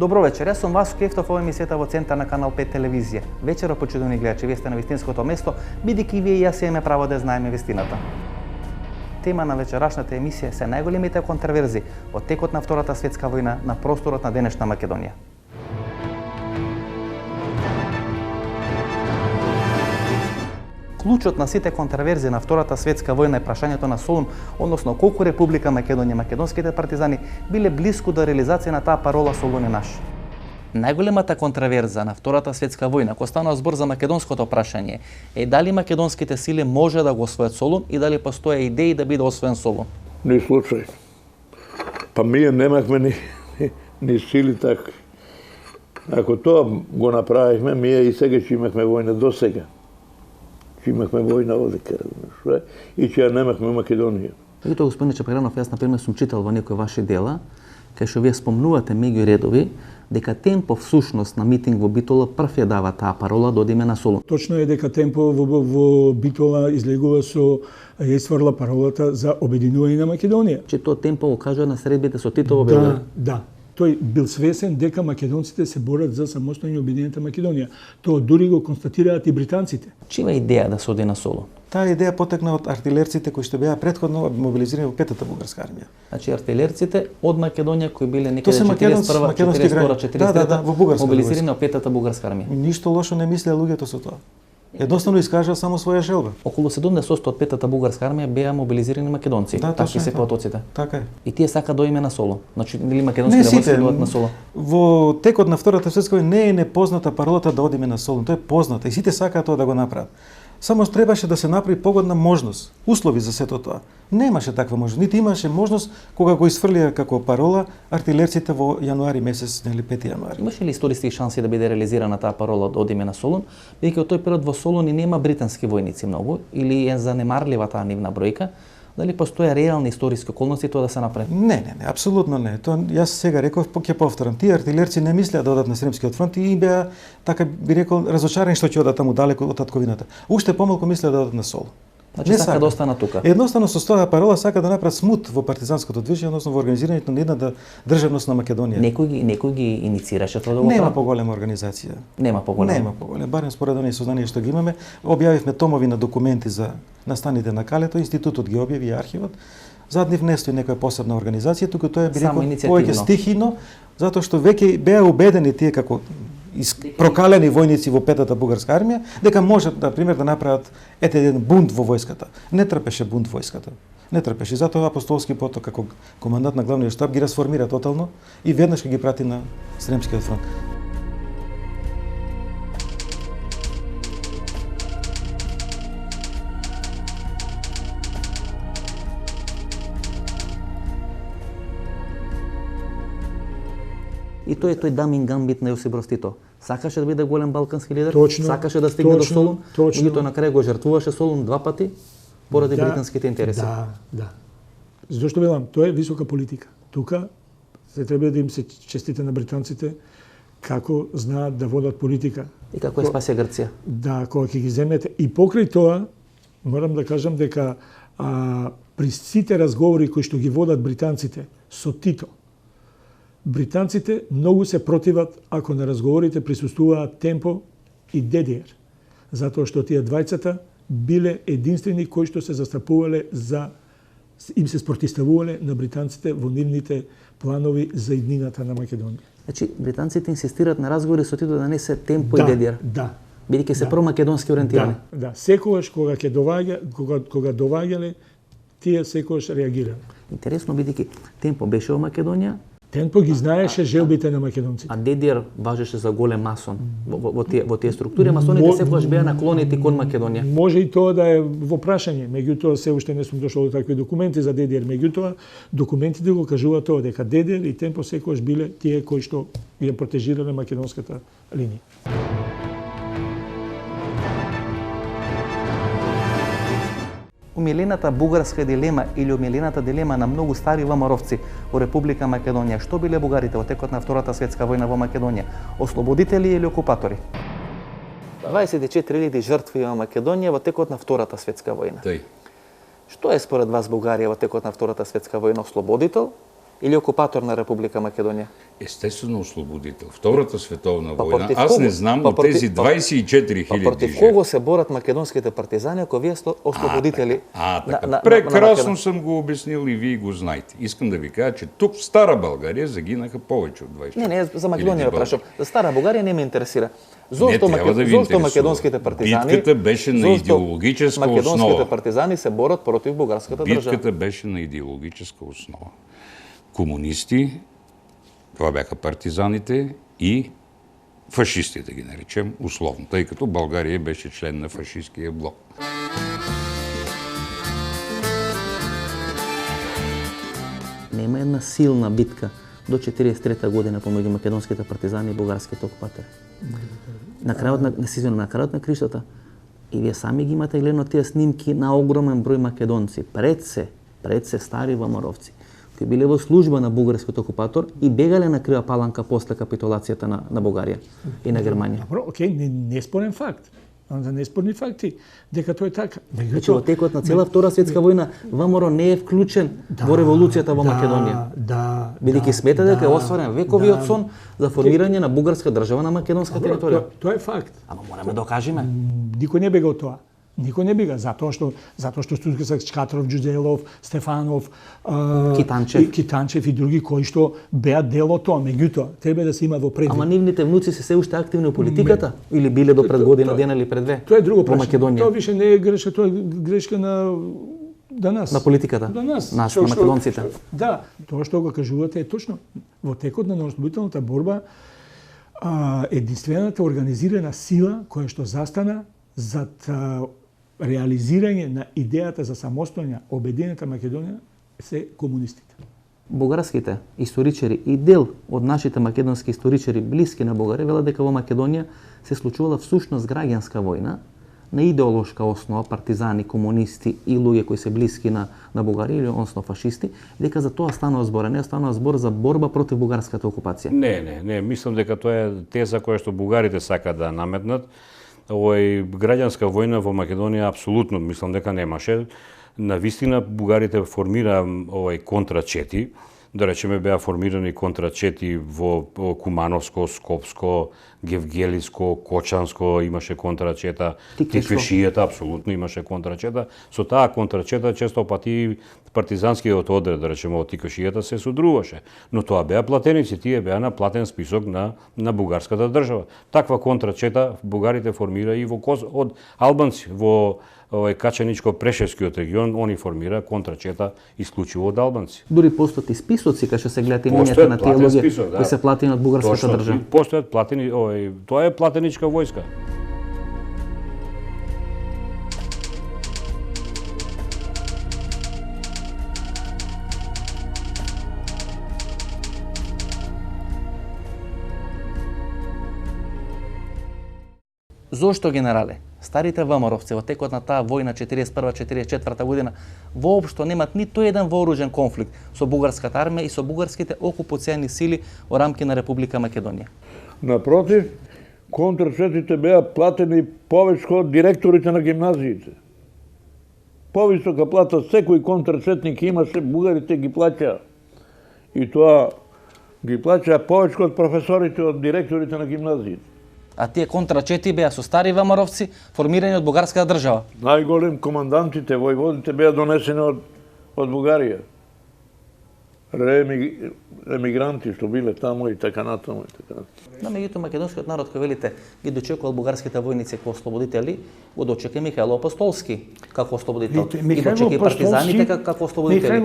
Добро вечер, јас сум Васко Кефтов, ова емисијата во центар на Канал 5 телевизија. Вечера, почитувани гледачи, вие сте на вистинското место, бидејќи вие и јас имаме право да знаеме вистината. Тема на вечерашната емисија се најголемите контроверзи во текот на Втората светска војна на просторот на денешна Македонија. Клучот на сите контроверзии на Втората светска војна е прашањето на Солун, односно колку Република Македонија, македонските партизани биле блиску до реализација на таа парола Солун е наш. Најголемата контроверза на Втората светска војна, кога станува збор за македонското прашање, е дали македонските сили може да го освојат Солун и дали постоја идеи да биде освоен Солун. Ни случај. Па ние немахме ни сили така. Ако тоа го направихме, ние и сега ќе имахме војна до сега. Имахме војна одека, и че ја немахме Македонија. Ето, господин Чапаранов, јас например сум читал во некои ваши дела, кај што вие спомнувате меѓу редови, дека Темпо всушност на митинг во Битола прв ја дава таа парола да одиме на Солун. Точно е дека Темпо во Битола излегува со ја стварила паролата за обединување на Македонија. Че тоа Темпо го кажа на средбите со Тито во Белград. Да. Тој бил свесен дека македонците се борат за самостојно обединената Македонија. Тоа дури го констатираат и британците. Чива идеја да се оди на Солун? Таа идеја потекна од артилерците кои што беа претходно мобилизирани во Петата бугарска армија. Значи артилерците од Македонија кои биле некаде 41-та, 42-та, во бугарска мобилизирани од Петата бугарска армија. Ништо лошо не мислеа луѓето со тоа. Едноставно искажа само своја желба. Околу 70% од Петата бугарска армија беа мобилизирани македонци, такви се потоците. Така е. И тие сака да име на Солун. Значи нели македонски да одат на Солун? Во текот на Втората светска војна не е непозната паролата да одиме на Солун, тоа е позната и сите сакаат тоа да го направат. Само требаше да се направи погодна можност, услови за сето тоа. Немаше таква можност, нити имаше можност кога го исфрлија како парола артилерците во јануари месец, нели 5 јануари. Имаше ли историски шанси да биде реализирана таа парола да одиме на Солун, бидејќи од тој период во Солун и нема британски војници многу или е занемарлива таа нивна бројка? Дали постоја реални историски околности тоа да се направи? Не, апсолутно не. Тоа јас сега реков, ќе повторам, тие артилерци не мислеа да одат на Сремскиот фронт и беа, така би рекол, разочарани што ќе одат таму далеко од татковината. Уште помалку мислеа да одат на Солун. Значи сака да останат тука. Едноставно со тоа парола сака да направат смут во партизанското движење, односно во организирањето на една државност на Македонија. Некој ги иницираше тоа да го Нема поголема организација. Нема поголема, барем според оние сознанија што ги имаме. Објавивме томови на документи за настаните на Калето, институтот ги објави и архивот. Зад нив не стои некоја посебна организација, туку тоа е би рекол повеќе стихино, затоа што веќе беа убедени тие како прокалени војници во Петата бугарска армија, дека можат, например, да направат еден бунт во војската. Не трпеше бунт војската. Не трпеше. Затоа Апостолски поток како командант на главниот штаб ги расформира тотално и веднаш ги прати на Сремскиот фронт. И тој дамин гамбит на Јосип Брз Тито. Сакаше да биде голем балкански лидер, точно, сакаше да стигне до Солун, меѓутоа на крај го жртвуваше Солун 2 пати поради британските интереси. Да. Зошто велам, тоа е висока политика. Тука се треба да им се честите на британците како знаат да водат политика. И како е спасија Грција. Да, кога ќе ги земете. И покрај тоа, морам да кажам дека при сите разговори кои што ги водат британците со Тито, британците многу се противат ако на разговорите присуствуваат Темпо и ДДР, затоа што тие двајцата биле единствени кои што се застапувале им се спротивставувале на британците во нивните планови за иднината на Македонија. Значи британците инсистираат на разговори со Тито да не се Темпо и ДДР. Да. Бидејќи се промакедонски ориентирани. Да. Секогаш кога доаѓале, тие секогаш реагирале. Интересно бидејќи Темпо беше во Македонија, Темпо ги знаеше желбите на македонците. А ДДР важеше за голем масон во тие структури, масоните секогаш беа наклонети кон Македонија. Може и тоа да е во прашање, меѓутоа се уште не сум дошол до такви документи за ДДР, меѓутоа документите го кажуваат тоа дека ДДР и Темпо секогаш биле тие кои што ја протежирале македонската линија. Умилената бугарска дилема или умилената дилема на многу стари ВМРО-вци во Република Македонија, што биле бугарите во текот на Втората светска војна во Македонија, ослободители или окупатори? 24.000 жртви во Македонија во текот на Втората светска војна. Што е според вас Бугарија во текот на Втората светска војна, ослободител или окупатор на Република Македонија? Естествено ослободител. Втората световна војна. Аз не знам од тези 24.000 против кого се борат македонските партизани ако вие сте ослободители? Така. Прекрасно сум го обяснил и вие го знаете. Искам да ви кажа, че тук в Стара Българија загинаха повеќе од 24. Не, за Македонија прашам. За Стара Българија не ме интересира. Зошто македонските партизани? Битката беше на идеологическа основа. Македонските партизани се борат против бугарската држава. Битката беше на идеологическа основа. Комунисти, това бяха партизаните, и фашисти, да ги наречем условно, тъй като България беше член на фашистския блок. Нема една силна битка до 43-та година помеѓу македонските партизани и бугарските окупатори. На крајот на криштата, и вие сами ги имате гледано тие снимки на огромен број македонци, пред се стари ВМРО-вци, кои биле во служба на бугарскиот окупатор и бегале на Крива Паланка после капитулацијата на Бугарија и на Германија. Добро, окей, неспорен факт. За неспорни факти, дека тоа е така. Значи, во текот на цела Втора светска војна, ВМРО не е вклучен во револуцијата во Македонија. Бидејќи смета дека е остварен вековиот сон за формирање на бугарска држава на македонска територија. Тоа е факт. Ама мораме да докажеме. Никој не бега од тоа. Никој не бега, затоа што Стуцкисак, Чкатров, Џуџелов, Стефанов, Китанчев и други кои што беа дел од тоа, меѓутоа треба да се има во предвид. Ама нивните внуци се уште активни во политиката или биле до пред година дена или пред две? Тоа е друго во Македонија. Тоа више не е грешка, тоа е грешка на нас. На политиката. На нас, на македонците. Да, тоа што го кажувате е точно. Во текот на ослободителната борба единствената организирана сила која што застана зад реализирање на идејата за самостојна обединета Македонија се комунистите. Бугарските историчари и дел од нашите македонски историчари блиски на Бугарија велат дека во Македонија се случувала всушност граѓанска војна на идеолошка основа, партизани, комунисти и луѓе кои се блиски на Бугарија или односно фашисти, дека за тоа станува збор, не станува збор за борба против бугарската окупација. Не, мислам дека тоа е теза која што бугарите сакаат да наметнат. Граѓанска војна во Македонија апсолутно мислам дека немаше. На вистина бугарите формира контрачети, да речеме беа формирани контрачети во Кумановско, Скопско, Гевгелиско, Кочанско имаше контрачета, Тиквешијата апсолутно имаше контрачета. Со таа контрачета често пати партизанскиот одред, да речеме, од Тиквешијата се содруваше, но тоа беа платеници, тие беа на платен список на бугарската држава. Таква контрачета бугарите формира и од албанци во Качаничко-Прешевскиот регион, они формира контрачета исклучиво од албанци. Дури постојат и списоци кај што се гледаат имињата на тие луѓе кои се платени од бугарската држава. Постојат платени, тоа е платеничка војска. Зошто, генерале, старите ВМРО-вци во текот на таа војна 41-44 година воопшто немат ниту еден вооружен конфликт со бугарската армија и со бугарските окупациони сили во рамки на Република Македонија? Напротив, контрачетите беа платени повеќе од директорите на гимназиите. Повисока плата секој контрачетник имаше, бугарите ги плаќаа. И тоа ги плаќаа повеќе од професорите, од директорите на гимназиите. А тие контрачети беа со стари ВМРО-вци формирани од бугарската држава. Најголем командантите, војводите беа донесени од Бугарија. Емигранти што биле таму и така натаму и така натаму. Но меѓутоа македонскиот народ кој велите ги дочекувал бугарските војници како ослободители, го дочека Михајло Апостолски како ослободител. И дочека и партизаните како ослободители.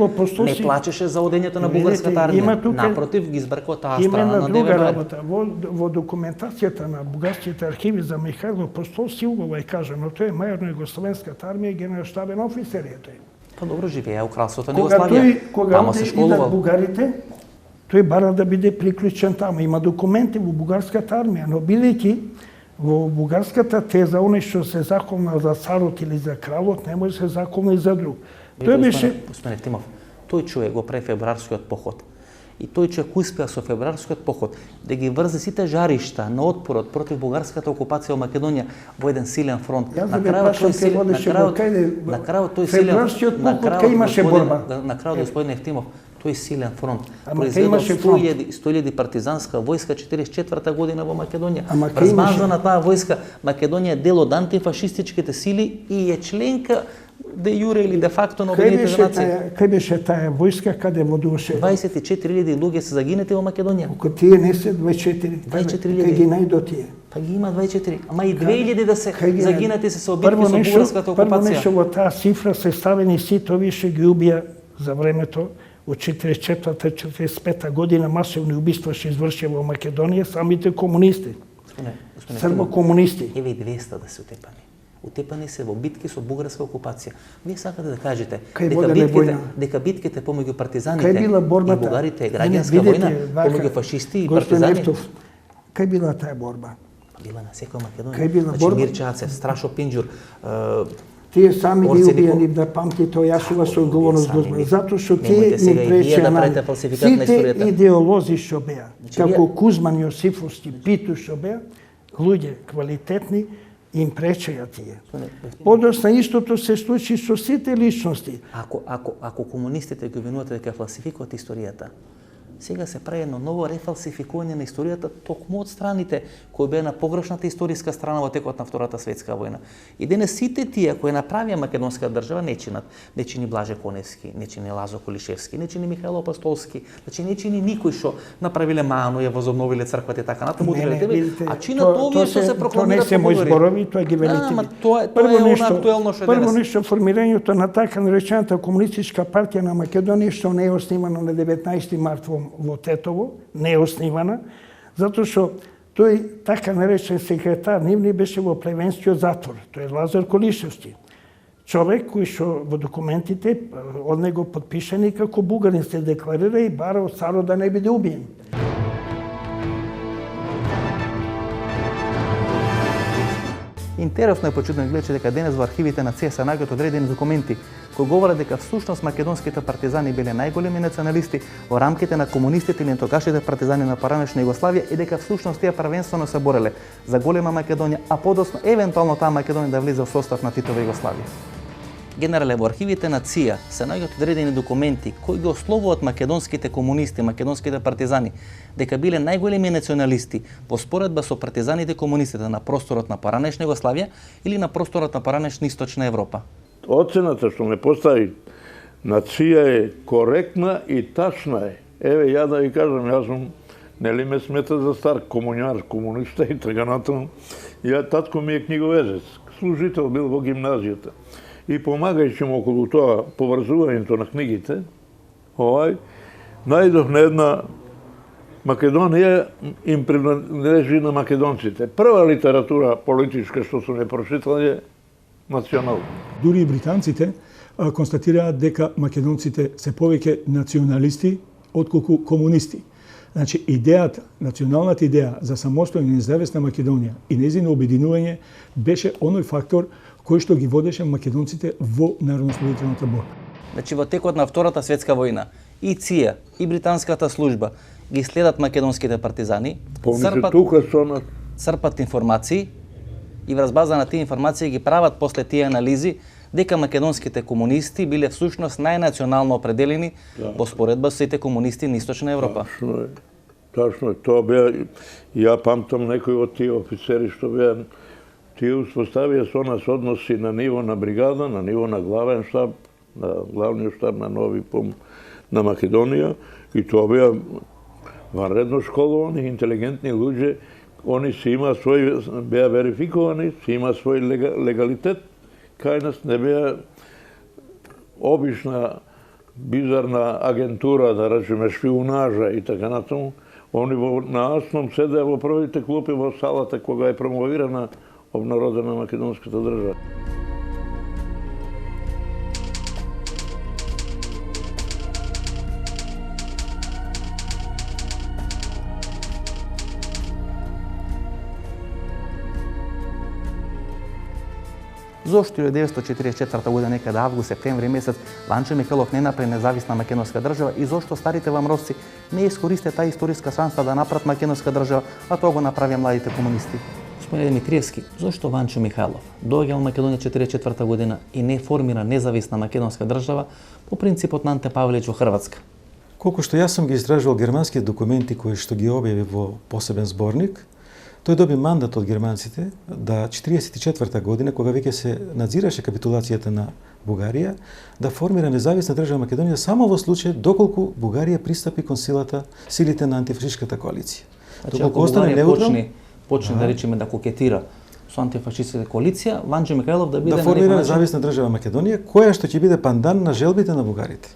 Не плачеше за одењето на бугарската армија. Напротив, ги збркува таа страна на друга ДВБ. работа. Во документацијата на бугарските архиви за Михајло Апостолски убаво е кажано, тој е мајор на Југословенската армија и генерал-штабен офицер е тој. Па добро, живеа у кралството на Југославија. Кога идат бугарите, тој бара да биде приклучен таму. Има документи во бугарската армија, но бидејќи во бугарската теза, оној што се заколна за царот или за кралот, не може се заколна и за друг. Тој беше... Господине Тимов, тој човек го прави февруарскиот поход. И тој човек успеа со февруарскиот поход да ги врзе сите жаришта на отпорот против бугарската окупација во Македонија во еден силен фронт. На крајот тој силен... Февруарскиот поход кај имаше борба. На крајот, господине Ефтимов, Тој силен фронт. Ама произведува имаше фронт. 100.000 партизанска војска 44 година во Македонија. Ама Размажана таа војска, Македонија е дел од антифашистичките сили и е членка де юре или де факто на Обединетите нации. Кај беше таа војска каде водуваше? 24.000 луѓе се загинати во Македонија. Ако тие не се 24, 24.000. кај ги најдо тие. Па ги има 24, ама и 2000 да се загинати се битки Прво со бугарската Прво окупација. нешто во таа цифра се ставени сите овие што ги убија за времето од 44-45 година масовни убиства што извршија во Македонија самите комунисти. Србо-комунисти. Еве и 200 да се утепани. Утепани се во битки со бугарска окупација. Вие сакате да кажете дека битките помеѓу партизаните и бугарите е граѓанска војна помеѓу фашисти и партизани. Кај била таа борба? Била на секоја Македонија. Кај била борба? Мирчаце, Страшо Пинџур, Тие сами ги убиени да памтите, јас вас одговорност дозмам. Затоа што тие им пречеа на сите идеолози што беа. Како Кузман Јосифовски, Питу што беа, луѓе квалитетни, им пречеа тие. Подосна истото се случи со сите личности. Ако комунистите ги обвинувате дека фалсификуваат историјата, сега се прави едно ново рефалсификување на историјата токму од страните кои беа на погрешната историска страна во текот на Втората светска војна. И денес сите тие кои направија македонска држава не чинат. Не чини Блаже Коневски, не чини Лазо Колишевски, не чини Михаил Апостолски, значи не чини никој што направиле Мануја, возобновиле црквата и така натаму, а чинат овие што се прокламираат. Тоа не се мои зборови, тоа ги велите. Прво нешто формирањето на така наречената комунистичка партија на Македонија што не е основано на 19 март во Тетово, не е основана, затоа што тој така наречен секретар нивни беше во плевенскиот затвор. Тој е Лазар Колишевски. Човек кој што во документите од него подпишани како бугарин се декларира и бара од царот да не биде убиен. Интересно е почудно да гледате дека денес во архивите на ЦИЕ се наоѓаат одредени документи кои говорат дека всушност македонските партизани биле најголеми националисти во рамките на комунистите или тогашните партизани на поранешна Југославија и дека всушност тие првенствено се бореле за голема Македонија, а подоцна евентуално таа Македонија да влезе во состав на Титова Југославија. Генерале, во архивите на ЦИА се наоѓаат одредени документи кои ги ословуваат македонските комунисти, македонските партизани, дека биле најголеми националисти во споредба со партизаните комунистите на просторот на поранешна Југославија или на просторот на поранешна Источна Европа. Оцената што ме постави на ЦИА е коректна и тачна е. Еве, ја да ви кажам, јас сум, нели ме смета за стар комуњар, комуниста и така натаму. Ја татко ми е книговезец, служител бил во гимназијата. И помагајќи му околу тоа поврзувањето на книгите, најдох на една Македонија им принадлежи на македонците. Прва литература политичка што сум ја прочитал е национална. Дури и британците констатираат дека македонците се повеќе националисти отколку комунисти. Значи, идејата, националната идеја за самостојна и независна Македонија и нејзино обединување беше оној фактор кој што ги водеше македонците во народноослободителната борба. Значи, во текот на Втората светска војна и ЦИА и британската служба ги следат македонските партизани, црпат информации и врз база на тие информации ги прават после тие анализи дека македонските комунисти биле всушност најнационално определени во споредба со сите комунисти на Источна Европа. Тачно е. Тоа беа, ја памтам некои од тие офицери што беа, тие успоставија со нас односи на ниво на бригада, на ниво на главен штаб, на главниот штаб на Нови Пом на Македонија, и тоа беа ванредно школовани, интелигентни луѓе, они си има свој, беа верификовани, си има свој легалитет, кај нас не беа обична бизарна агентура, да речеме шпионажа и така натаму. Они на Асном седеа во првите клупи во салата кога е промовирана обнародена македонската држава. Зошто 1944 година некаде август, септември месец Ванчо Михайлов не направи независна македонска држава и зошто старите вамровци не искористија таа историска шанса да направат македонска држава, а тоа го направија младите комунисти? Господине Димитриевски, зошто Ванчо Михайлов доаѓа во Македонија 1944 година и не формира независна македонска држава по принципот на Анте Павлевич во Хрватска? Колку што јас сум ги истражувал германските документи кои што ги објави во посебен зборник, тој доби мандат од германците да 44 година, кога веќе се надзираше капитулацијата на Бугарија, да формира независна држава Македонија само во случај доколку Бугарија пристапи кон силите на антифашистската коалиција. Значи, ако Бугарија почне да речеме да кокетира со антифашистската коалиција, Ванчо Михајлов да биде да формира независна држава Македонија, која што ќе биде пандан на желбите на бугарите.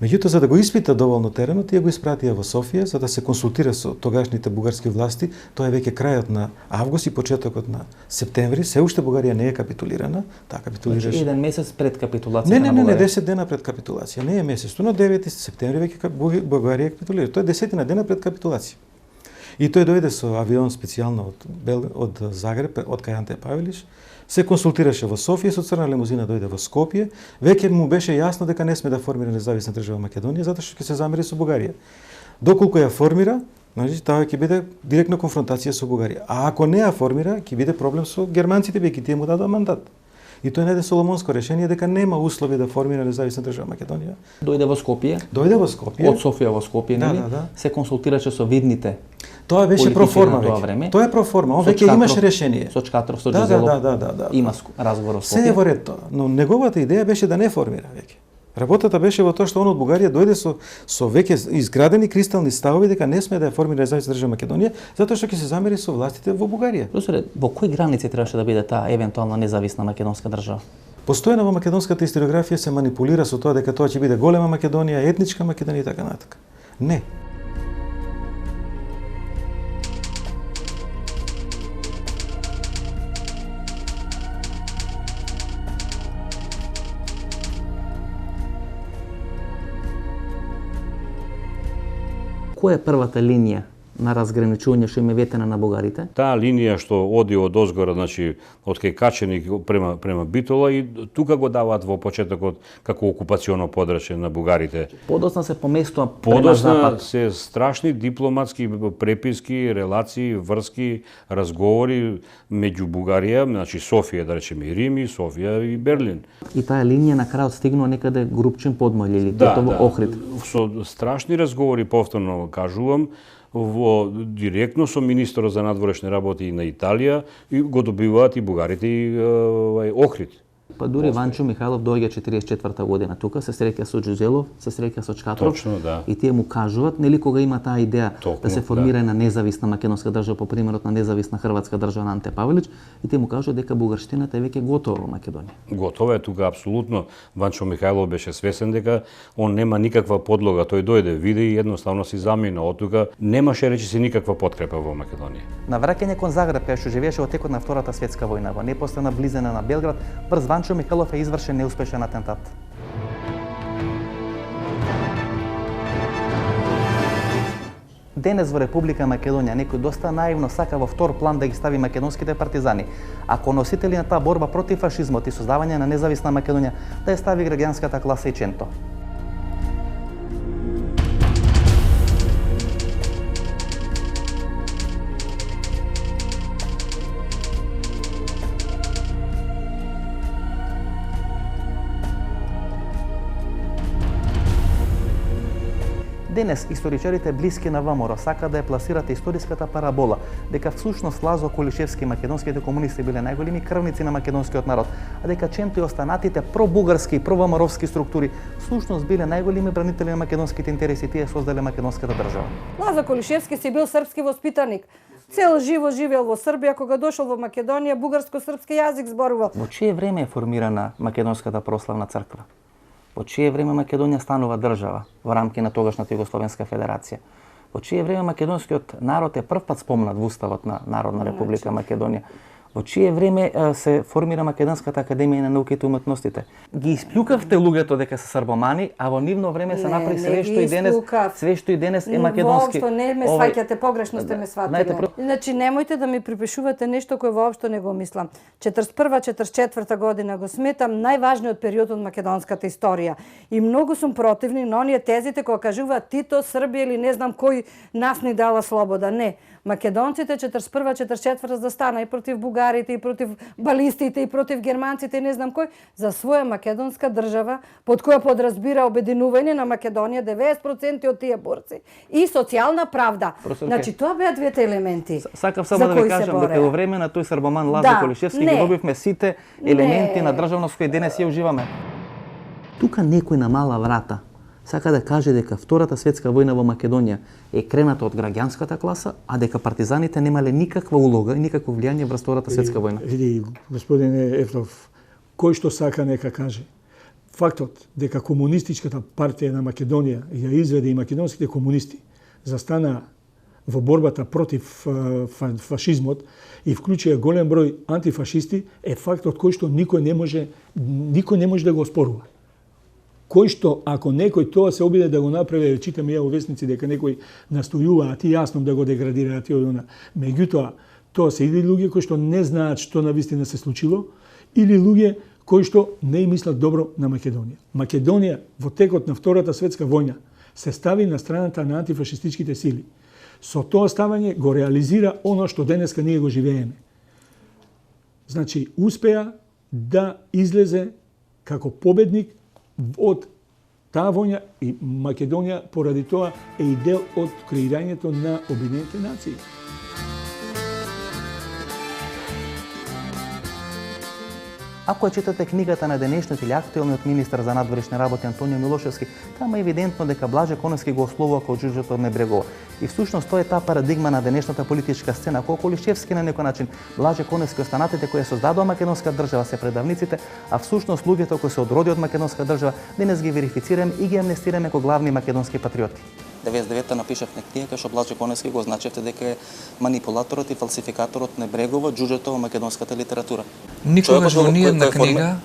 Меѓутоа, за да го испита доволно теренот, тие го испратија во Софија за да се консултира со тогашните бугарски власти. Тоа е веќе крајот на август и почетокот на септември. Се уште Бугарија не е капитулирана. Таа капитулираше. Значи, еден месец пред капитулацијата на Не, Бугарија. 10 дена пред капитулација. Не е месечно, но 9 септември веќе Бугарија капитулира. Тоа е 10 дена пред капитулација. И тој дојде со авион специјално од Загреб, од кај Анте Павелич, се консултираше во Софија, со црна лимузина дојде во Скопје, веќе му беше јасно дека не сме да формира независна држава Македонија, затоа што ќе се замери со Бугарија. Доколку ја формира, значи таа ќе биде директна конфронтација со Бугарија. А ако не ја формира, ќе биде проблем со германците, веќе тие му дадоа мандат. И тој најде соломонско решение дека нема услови да формира независна држава Македонија. Дојде во Скопје. Од Софија во Скопје, нели? Се консултираше со видните. Тоа беше проформа веќе. Тоа е проформа, он веќе имаше решение. Со Чкатров, со Джезелов. Да. Има разговор со Скопје. Се е во ред тоа, но неговата идеја беше да не формира веќе. Работата беше во тоа што он од Бугарија дојде со веќе изградени кристални ставови дека не сме да ја формира независна држава Македонија, затоа што ќе се замери со властите во Бугарија. Професоре, во кои граници требаше да биде таа евентуална независна македонска држава? Постојано во македонската историографија се манипулира со тоа дека тоа ќе биде голема Македонија, етничка Македонија и така натаму. Не. Која е првата линија на разграничување што им е ветена на бугарите? Таа линија што оди од озгора, значи од кај Каченик према Битола и тука го даваат во почетокот како окупационо подрачје на бугарите. Подоцна се поместува према запад. Се страшни дипломатски преписки, релации, врски, разговори меѓу Бугарија, значи Софија, да речеме и Рим, и Софија и Берлин. И таа линија на крајот стигнува некаде Грубчин подмоље или во Охрид. Со страшни разговори, повторно кажувам, директно со министерот за надворешни работи на Италија и го добиваат и бугарите и Охрид. Па дури Ванчо Михајлов доаѓа 44 година тука, се среќа со Джузелов, се среќа со Чкатров. Точно, да. И тие му кажуваат, нели кога има таа идеја да се формира една независна македонска држава по примерот на независна хрватска држава на Анте Павелич, и тие му кажуваат дека бугарштината е веќе готова во Македонија. Готова е тука апсолутно. Ванчо Михајлов беше свесен дека он нема никаква подлога, тој дојде, види и едноставно си замина од тука, немаше речиси никаква подкрепа во Македонија. На враќање кон Загреб, кај што живееше во текот на Втората светска војна, во непосредна близина на Белград, брз Ванчо Михајлов е извршен неуспешен атентат. Денес во Република Македонија некој доста наивно сака во втор план да ги стави македонските партизани, ако носители на таа борба против фашизмот и создавање на независна Македонија да ја стави граѓанската класа и ченто. Денес историчарите блиски на ВМРО сакаат да ја пласират историската парабола дека всушност Лазо Кулишевски и македонските комунисти биле најголеми крвници на македонскиот народ, а дека Ченто и останатите пробугарски и проваморовски структури всушност биле најголеми бранители на македонските интереси и тие создале македонската држава. Лазо Кулишевски си бил српски воспитаник. Цел живо живеел во Србија, кога дошол во Македонија, бугарско-српски јазик зборувал. Во чие време е формирана Македонската православна црква? Во чие време Македонија станува држава во рамки на тогашната Југословенска федерација? Во чие време македонскиот народ е првпат спомнат во уставот на Народна република Македонија? Во чие време се формира Македонската академија на науките и уметностите? Ги исплюкавте луѓето дека се србомани, а во нивно време се направи све што и денес е македонски. Воопшто не ме сваќате, погрешно сте ме сватиле. Значи немојте да ми припишувате нешто кое воопшто не го мислам. 41-44 година го сметам најважниот период од македонската историја. И многу сум противник на оние тезите кои кажуваат Тито, Србија или не знам кој нас ни дала слобода. Не. Македонците 41-44 застана и против бугарите, и против балистите, и против германците, и не знам кој, за своја македонска држава, под која подразбира обединување на Македонија, 90% од тие борци, и социјална правда. Значи, тоа беа двете елементи. Сакав само да ви кажам дека во време на тој србоман Лазо Колишевски ги добивме сите елементи на државност кои денес ја уживаме. Тука некој на мала врата сака да каже дека Втората светска војна во Македонија е крената од граѓанската класа, а дека партизаните немале никаква улога и никакво влијание врз Втората светска војна. Види, господине Ефров, кој што сака нека каже. Фактот дека комунистичката партија на Македонија ја изведе и македонските комунисти застана во борбата против фашизмот и вклучија голем број антифашисти е фактот кој што никој не може да го оспорува. Кој што, ако некој тоа се обиде да го направи, читам ја во весници дека некој настојува, а ти јасно да го деградира, ти одона. Меѓутоа, тоа се или луѓе кои што не знаат што навистина се случило, или луѓе кои што не мислат добро на Македонија. Македонија во текот на Втората светска војна се стави на страната на антифашистичките сили. Со тоа ставање го реализира оно што денеска ние го живееме. Значи, успеа да излезе како победник од таа војна и Македонија поради тоа е и дел од креирањето на Обединетите нации. Ако ја читате книгата на денешниот или актуелниот министар за надворешни работи Антонио Милошевски, тама е евидентно дека Блаже Коневски го ословува како џуџето од Небрегова. И всушност тоа е таа парадигма на денешната политичка сцена, која Колишевски на некој начин Блаже Коневски останатите кои создадоа македонска држава се предавниците, а всушност луѓето кои се одроди од македонска држава денес ги верифицираме и ги амнестираме како главни македонски патриоти. 99-та напишавме книга кај што Блаже Коневски го означевте дека е манипулаторот и фалсификаторот Небрегова, џуџето во македонската литература. Никогаш во ниедна книга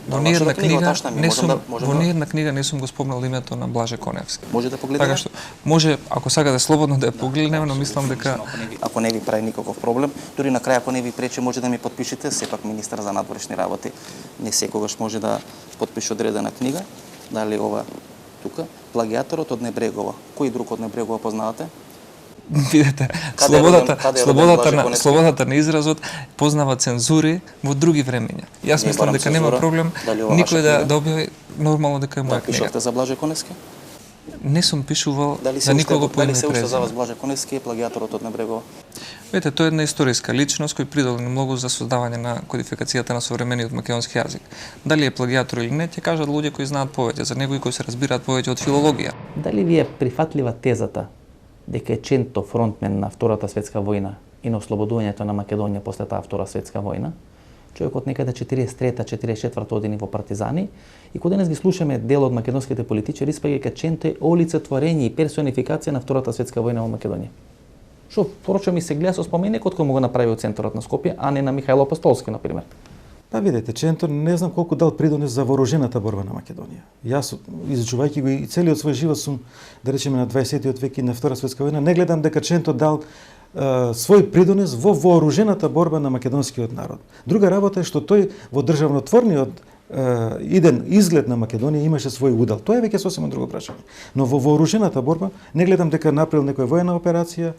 не сум го спомнал името на Блаже Коневски. Може да погледнеме? Така што може, ако сакате слободно да ја погледнеме, но мислам дека ако не ви прави никаков проблем, дури на крај ако не ви пречи може да ми подпишете, сепак министар за надворешни работи не секогаш може да подпише одредена книга, дали ова тука, плагиаторот од Небрегова. Кој друг од Небрегова познавате? Видете, слободата на изразот познава цензури во други времења. Јас мислам дека нема проблем никој да објави нормално дека е моја книга. Пишавте за Блаже Коневски? Не сум пишувал за никого по име и презиме. Дали се уште за вас Блаже Коневски е плагиаторот од Небрегова? Видете, тоа е една историска личност кој придолни многу за создавање на кодификацијата на современиот македонски јазик. Дали е плагиатор или не, ќе кажат луѓе кои знаат повеќе за него и кои се разбираат повеќе од филологија. Дали ви е прифатлива тезата дека е Ченто фронтмен на Втората светска војна и на ослободувањето на Македонија после таа Втора светска војна? Човекот некаде 43-44 години во партизани и кога денес ги слушаме дел од македонските политичари, испаѓа дека Ченто е олицетворење и персонификација на Втората светска војна во Македонија. Што впрочем и се гледа со споменикот кој му го направи од центарот на Скопје, а не на Михајло Апостолски, например. Па видете, Ченто не знам колку дал придонес за вооружената борба на Македонија. Јас, изучувајќи го и целиот свој живот сум, да речеме, на 20-тиот век и на Втора светска војна, не гледам дека Ченто дал свој придонес во вооружената борба на македонскиот народ. Друга работа е што тој во државнотворниот иден изглед на Македонија имаше свој удел. Тоа е веќе сосема друго прашање. Но во вооружената борба не гледам дека направил некоја воена операција,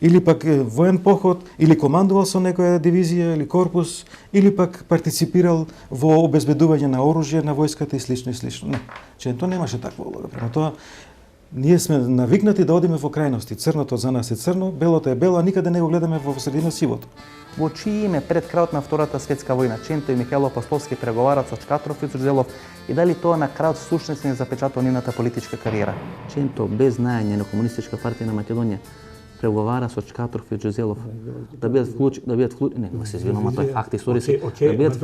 или пак воен поход, или командувал со некоја дивизија или корпус, или пак партиципирал во обезбедување на оружје на војската и слично и слично. Не, Ченто немаше таква улога. Према тоа, ние сме навикнати да одиме во крајности. Црното за нас е црно, белото е бело, а никаде не го гледаме во средина сивото. Во чие име пред крајот на Втората светска војна Ченто и Михајло Апостолски преговарат со Чкатров и Ѓурѓелов и дали тоа на крајот всушност не запечатува нивната политичка кариера? Ченто без знаење на комунистичка партија на Македонија преговара со Чкатров и Ѓурѓелов да бидат вклучени, не, се извинувам, тоа е факт историски, да бидат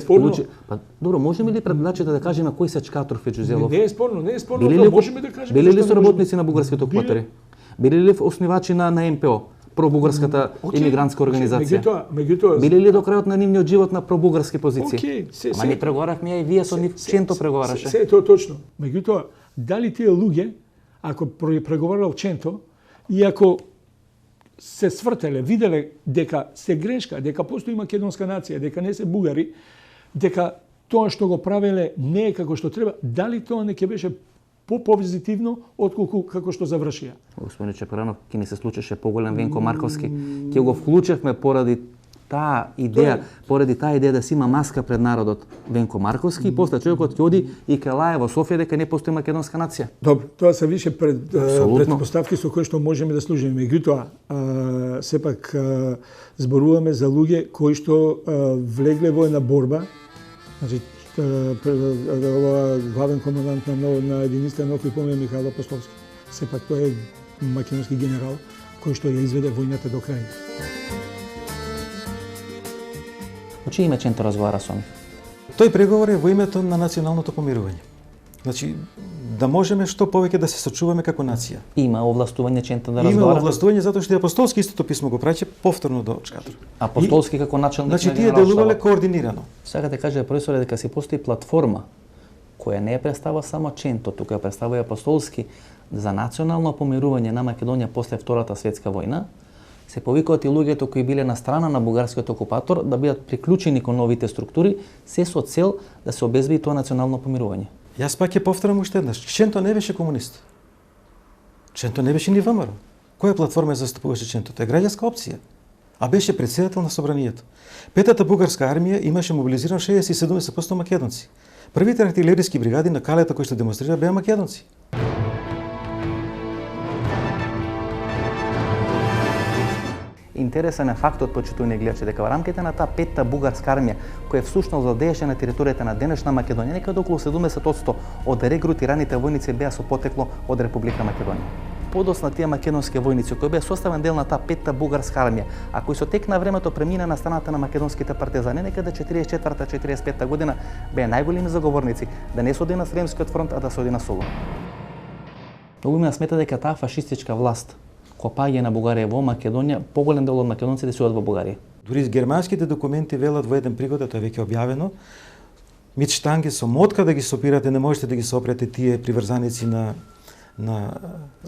вклучени. Па добро, можеме ли предначите да кажеме кои се Чкатров и Ѓурѓелов? Не е спорно, тоа можеме да кажеме. Били ли се работници на бугарските окупатори? Били ли основачи на МПО? Пробугарската емигрантска организација. Меѓутоа, били ли до крајот на нивниот живот на пробугарски позиции? Ама не преговаравме и вие со нив, Ченто преговараше. Се тоа точно. Меѓутоа, дали тие луѓе, ако преговарал Ченто, и ако се свртеле, виделе дека се грешка, дека постои македонска нација, дека не се бугари, дека тоа што го правеле не е како што треба, дали тоа не ќе беше по-позитивно отколку како што завршија. Господин Чепуранов, ќе ни се случеше поголем Венко Марковски. Ќе го вклучевме поради таа идеја да си има маска пред народот Венко Марковски и после човекот ќе оди и ќе лае во Софија дека не постои македонска нација. Добро, тоа се више предпоставки со кои што можеме да служиме. Меѓутоа, сепак зборуваме за луѓе кои што влегле во една борба. Значи, главен командант на единицата на Охрид е Михаил Апостолски. Сепак тој е македонски генерал кој што ја изведе војната до крај. Во чие име Ченто разговара со нив? Тој преговор е во името на националното помирување. Значи, да можеме што повеќе да се сочуваме како нација. Има овластување Ченто да разговара? Има овластување затоа што и Апостолски истото писмо го праќа повторно до Шкадр. Апостолски како началник на генералштабот. Значи, тие делувале координирано. Сега да каже професоре дека се постои платформа која не ја представува само Ченто, туку ја представува и Апостолски за национално помирување на Македонија после Втората светска војна. Се повикуваат и луѓето кои биле на страна на бугарскиот окупатор да бидат приклучени кон новите структури, се со цел да се обезбеди тоа национално помирување. Јас пак ќе повторам уште еднаш. Ченто не беше комунист. Ченто не беше ни ВМРО. Која платформа ја застапуваше Ченто? Тоа е граѓанска опција. А беше председател на собранието. Петата бугарска армија имаше мобилизирано 60-70% македонци. Првите артилериски бригади на Калета кои што демонстрира беа македонци. Интересен е фактот, почитувани гледачи, дека во рамките на таа петта бугарска армија, која всушност владееше на територијата на денешна Македонија, некаде околу 70% од регрутираните војници беа со потекло од Република Македонија. Подоцна тие македонски војници кои беа составен дел на таа петта бугарска армија, а кои со тек на времето премина на страната на македонските партизани, некаде 44-45 година беа најголеми заговорници да не се оди на Сремскиот фронт, а да се оди на Солун. Многу има смета дека таа фашистичка власт копање на Бугарија во Македонија, поголем дел од македонците се одат во Бугарија. Дури германските документи велат во еден пригода, тоа е веќе објавено, митштанги со мотка да ги сопирате, не можете да ги сопрете тие приврзаници на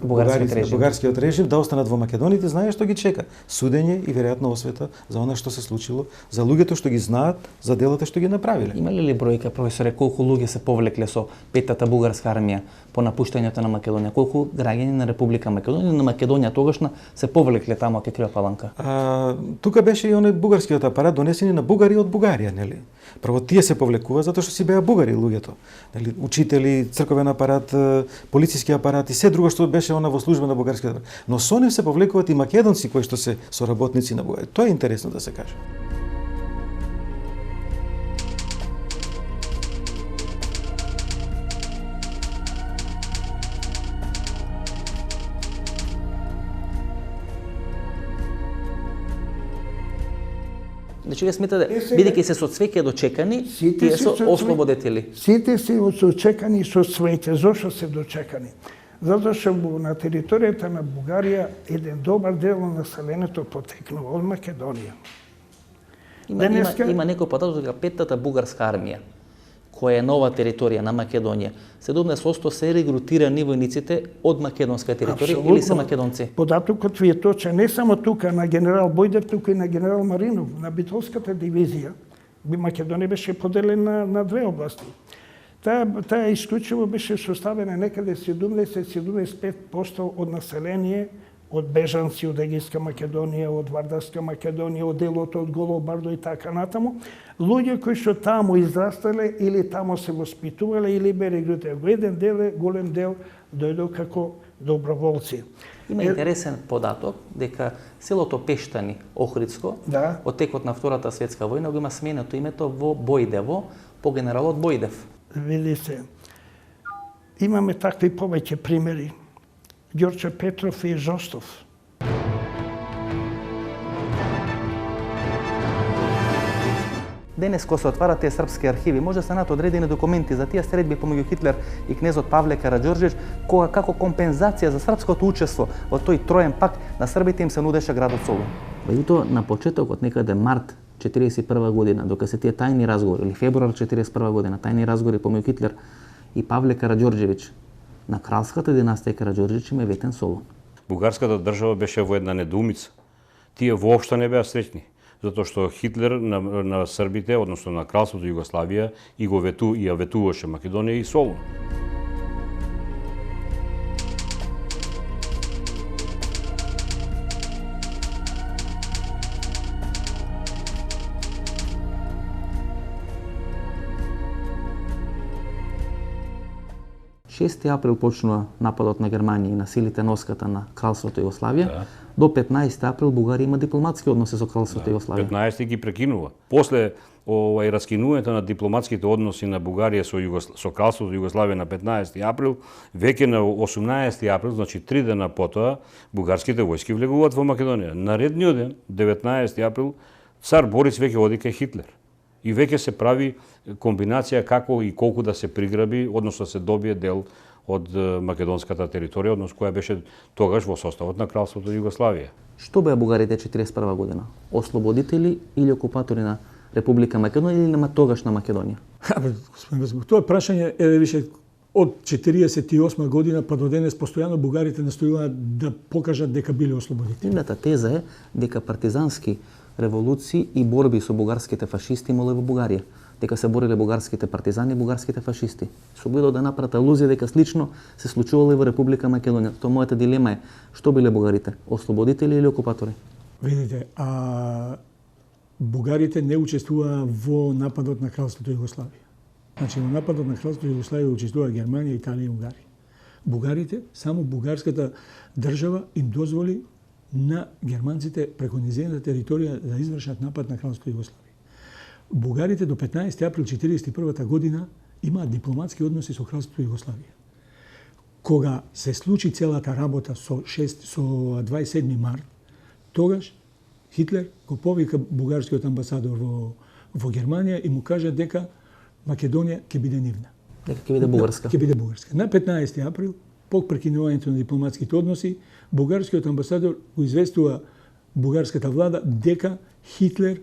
бугарскиот режим, да останат во Македонијте, знае што ги чека. Судење и веројатно освета за она што се случило, за луѓето што ги знаат, за делата што ги направиле. Има ли бројка, професоре, колку луѓе се повлекле со петата бугарска армија по напуштањето на Македонија? Колку граѓани на Република Македонија, на Македонија тогашна, се повлекле таму кај Крива Паланка? Тука беше и оној бугарскиот апарат донесени на бугари од Бугарија, нели? Прво тие се повлекува затоа што си беа бугари луѓето. Нели, учители, црковен апарат, полициски апарат и се друго што беше она во служба на бугарскиот апарат. Но со нив се повлекуваат и македонци кои што се соработници на Бугарија. Тоа е интересно да се каже. Значи, вие сметате, бидејќи се со цвеќе дочекани, тие се ослободетели? Сите се дочекани со цвеќе. Зошто се дочекани? Затоа што на територијата на Бугарија еден добар дел на населението потекнува од Македонија. Има некој податок дека петтата бугарска армија, која е нова територија на Македонија, 70% се регрутирани војниците од македонска територија или се македонци? Податокот ви е точен, не само тука на генерал Бојдев, тука и на генерал Маринов, на Битолската дивизија. Македонија беше поделена на две области. Таа исклучиво беше составена некаде 70-75% од население, од бежанци од Егејска Македонија, од Вардарска Македонија, од делото од Голобардо и така натаму, луѓе кои што таму израстале или таму се воспитувале или бе регрутирани. Во еден дел, голем дел, дојдо како доброволци. Има интересен податок дека селото Пештани, Охридско, од текот на Втората светска војна го има сменето името во Бојдево по генералот Бојдев. Видите, имаме такви повеќе примери. Ѓорче Петров и Жостов. Денес, кога се отварат тие српски архиви, може да се најдат одредени документи за тие средби помеѓу Хитлер и кнезот Павле Караџорџиевич, кога како компензација за српското учество во тој троен пакт на србите им се нудеше градот Солун. Меѓутоа, на почетокот, некаде март 1941 година, докога се тие тајни разговори, или февруар 1941 година, тајни разговори помеѓу Хитлер и Павле Караџорџиевич, на кралската династија Караџорџиевич им е ветен Солун. Бугарската држава беше во една недоумица. Тие воопшто не беа среќни, затоа што Хитлер на србите, односно на кралството Југославија, и ја ветуваше Македонија и Солун. 6 април почнува нападот на Германија и на силите на оската на Кралството Југославија. До 15 април Бугарија има дипломатски односи со Кралството Југославија. 15 ги прекинува. После раскинувањето на дипломатските односи на Бугарија со Кралството Југославија на 15 април, веќе на 18 април, значи 3 дена потоа, бугарските војски влегуваат во Македонија. Наредниот ден, 19 април, цар Борис веќе оди кај Хитлер. И веќе се прави комбинација како и колку да се приграби, односно се добие дел од македонската територија, односно која беше тогаш во составот на Кралството Југославија. Што беа бугарите 41 година? Ослободители или окупатори на Република Македонија или на тогашна Македонија? Господин, тоа прашање е више од 48 година па до денес постојано бугарите настојуваат да покажат дека биле ослободители. Едната теза е дека партизански револуции и борби со бугарските фашисти имало во Бугарија, дека се бореле бугарските партизани и бугарските фашисти. Со гледо да направат алузија дека слично се случувало и во Република Македонија. Тоа мојата дилема е, што биле бугарите, ослободители или окупатори? Видите, бугарите не учествуваа во нападот на Кралството Југославија. Значи, во нападот на Кралството Југославија учествуваа Германија, Италија и Унгарија. Бугарите, само бугарската држава им дозволи на германците преку низината територија да извршат напад на Кралството Југославија. Бугарите до 15 април 1941 година имаат дипломатски односи со Кралството Југославија. Кога се случи целата работа со 27 март, тогаш Хитлер го повика бугарскиот амбасадор во Германија и му кажа дека Македонија ќе биде нивна. Дека ќе биде бугарска. Ќе биде бугарска. На 15 април, по прекинувањето на дипломатските односи, бугарскиот амбасадор го известува бугарската влада дека Хитлер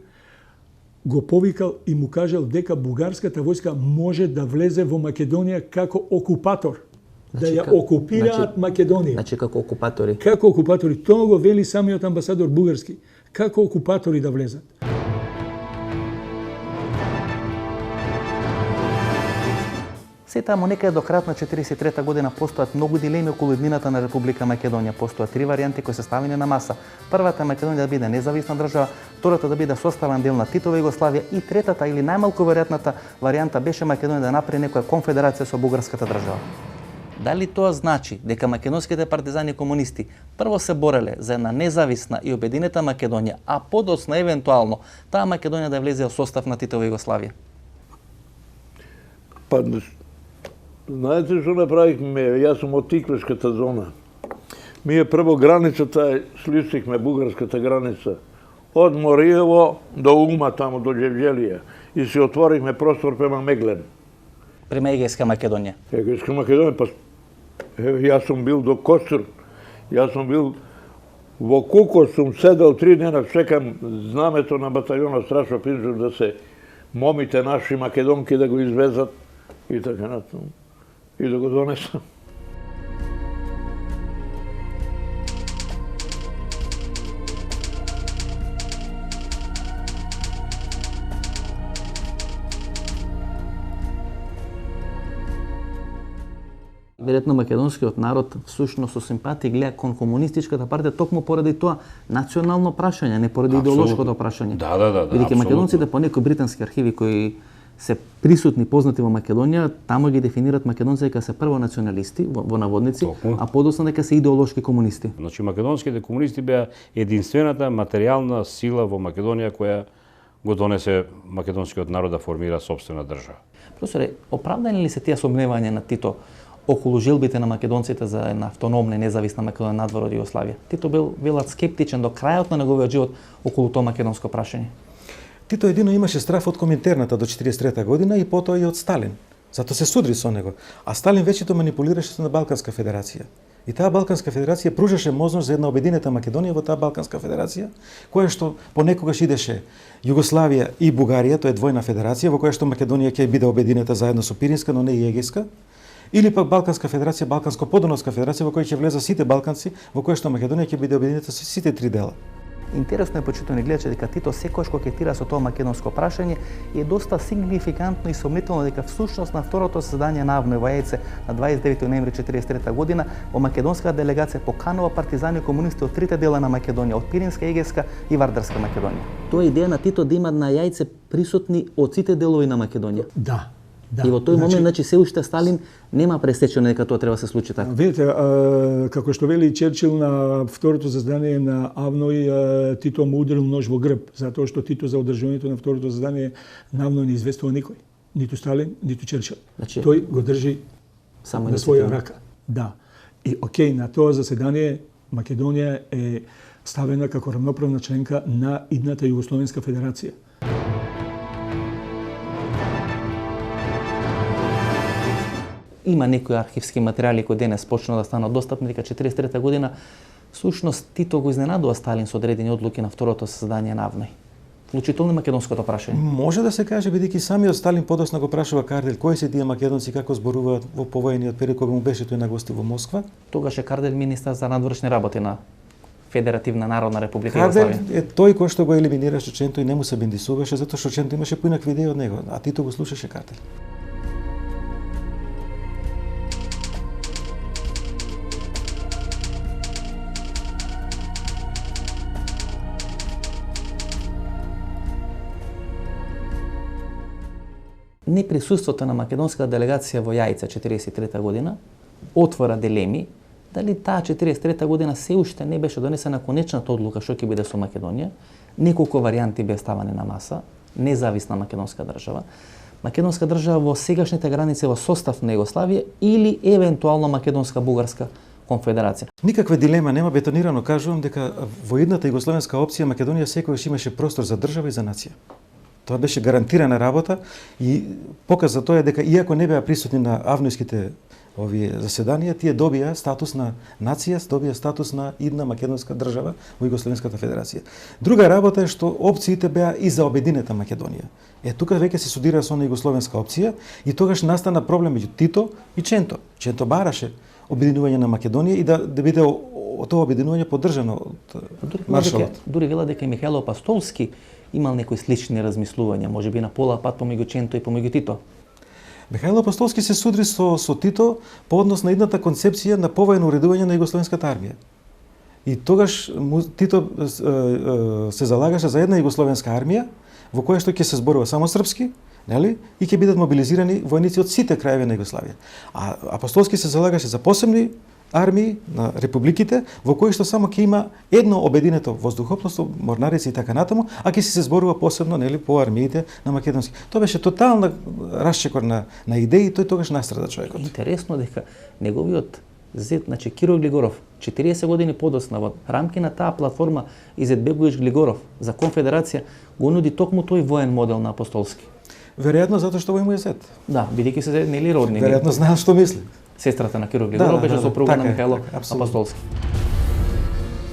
го повикал и му кажал дека бугарската војска може да влезе во Македонија како окупатор. Значи, да ја окупираат Македонија. Значи како окупатори. Како окупатори. Тоа го вели самиот амбасадор бугарски. Како окупатори да влезат. Се таму некаде до крајот на 43 година постојат многу дилеми околу иднината на Република Македонија. Постојат 3 варијанти кои се ставени на маса. Првата Македонија да биде независна држава, втората да биде составен дел на Титова Југославија и третата или најмалку веројатната варијанта беше Македонија да направи некоја конфедерација со бугарската држава. Дали тоа значи дека македонските партизани и комунисти прво се бореле за една независна и обединета Македонија, а подоцна евентуално таа Македонија да влезе во состав на Титова Југославија? Па, знаете што направихме? Јас сум од Тиквешката зона. Ние прво границата сличихме бугарската граница од Мориево до Ума, таму до Джевџелија и се отворихме простор према Меглен. Према Егејска Македонија. Егејска Македонија, па јас сум бил до Костур. Јас сум бил во Кукос, сум седел 3 дена, чекам знамето на баталјонот Страшо Пинчев да се момите наши македонки да го извезат и така натаму. И да го донесам. Веројатно македонскиот народ всушност со симпатија гледа кон комунистичката партија токму поради тоа национално прашање, не поради идеолошкото прашање. Да. Бидејќи македонците по некои британски архиви кои се присутни познати во Македонија, таму ги дефинират македонците дека се прво националисти во наводници, а подоцна дека се идеолошки комунисти. Значи македонските комунисти беа единствената материјална сила во Македонија која го донесе македонскиот народ да формира сопствена држава. Професоре, оправдани ли се тие сомневања на Тито околу желбите на македонците за една автономна и независна Македонија надвор од Југославија? Тито бил скептичен до крајот на неговиот живот околу тоа македонско прашање. Тито едино имаше страф од Коминтерната до 43 година и потоа и од Сталин. Зато се судри со него. А Сталин вечето манипулираше со на Балканска федерација. И таа Балканска федерација пружеше можност за една обединета Македонија во таа Балканска федерација, која што понекогаш идеше Југославија и Бугарија, тоа е двојна федерација, во која што Македонија ќе биде обединета заедно со Пиринска, но не и Егејска. Или пак Балканска федерација, Балканско-Подунавска федерација, во која ќе влезат сите балканци, во која што Македонија ќе биде обединета со сите 3 дела. Интересно е, почитувани гледачи, дека Тито секогаш кокетира со тоа македонско прашање и е доста сигнификантно и сомнително дека всушност на второто заседание на АВНО во Јајце на 29 ноември 1943 година во македонска делегација поканува партизани и комунисти од 3 дела на Македонија, од Пиринска, Егејска и Вардарска Македонија. Тоа е идеја на Тито да има на Јајце присутни од сите делови на Македонија. Да. Да. И во тој момент, значи, се уште Сталин нема пресечено дека тоа треба да се случи така. Видите, како што вели Черчил на второто заседание на Авној, Тито му ударил нож во грб, затоа што Тито за одржувањето на второто заседание на Авној не известува никој. Ниту Сталин, ниту Черчил. Значи, тој го држи само на своја рака. Да. И окей, на тоа заседание Македонија е ставена како рамноправна членка на идната Југословенска федерација. Има некои архивски материјали кои денес почнаа да станат достапни, дека 43 година сушност Тито го изненадува Сталин со одредени одлуки на второто заседание на Авној. Вклучително македонското прашање. Може да се каже, бидејќи самиот Сталин подоцна го прашува Кардель кои се тие македонци, како зборуваат во повојниот период кога му беше тој на гости во Москва. Тогаш е Кардель министар за надворешни работи на Федеративна народна република Југославија. Кардель е тој кој што го елиминираше Ченто и не му се бендисуваше затоа што Ченто имаше поинакви идеи од него, а Тито го слушаше Кардель. Неприсуството на македонската делегација во Јајца 43 година отвора дилеми дали таа 43 година се уште не беше донесена конечната одлука што ќе биде со Македонија. Неколку варијанти беа ставани на маса, независна македонска држава, македонска држава во сегашните граници во состав на Југославија или евентуално македонска бугарска конфедерација. Никаква дилема нема, бетонирано кажувам дека во едната југословенска опција Македонија секогаш имаше простор за држава и за нација. Тоа беше гарантирана работа и показ за тоа е дека иако не беа присутни на авнојските овие заседанија, тие добија статус на нација, добија статус на идна македонска држава во Југословенската федерација. Друга работа е што опциите беа и за обединета Македонија. Тука веќе се судира со југословенска опција и тогаш настана проблем меѓу Тито и Ченто. Ченто бараше обединување на Македонија и да биде тоа обединување поддржано од маршалот. Дури вела дека и Михајло Пастолски имал некои слични размислувања, можеби на пола пат помеѓу Ченто и помеѓу Тито. Михајло Пастолски се судри со Тито по однос на едната концепција на повојно уредување на југословенската армија. И тогаш Тито се залагаше за една југословенска армија во која што ќе се зборува само српски, нели? И ќе бидат мобилизирани војници од сите краеви на Југославија. А Пастолски се залагаше за посебни армии на републиките во кои што само ќе има едно обединето воздухопловство, морнарици и така натаму, а ќе се зборува посебно нели по армиите на македонски. Тоа беше тотална расчекор на идеи, тој тогаш настрада човекот. Интересно дека неговиот зет, значи Киро Глигоров, 40 години подоцна во рамки на таа платформа Изетбегович Глигоров за конфедерација го нуди токму тој воен модел на Апостолски. Веројатно затоа што му е зет. Да, бидејќи се нели родни. Веројатно знаел што мисли. Сестрата на Киро Глигоров беше сопруга на Михајло Апостолски.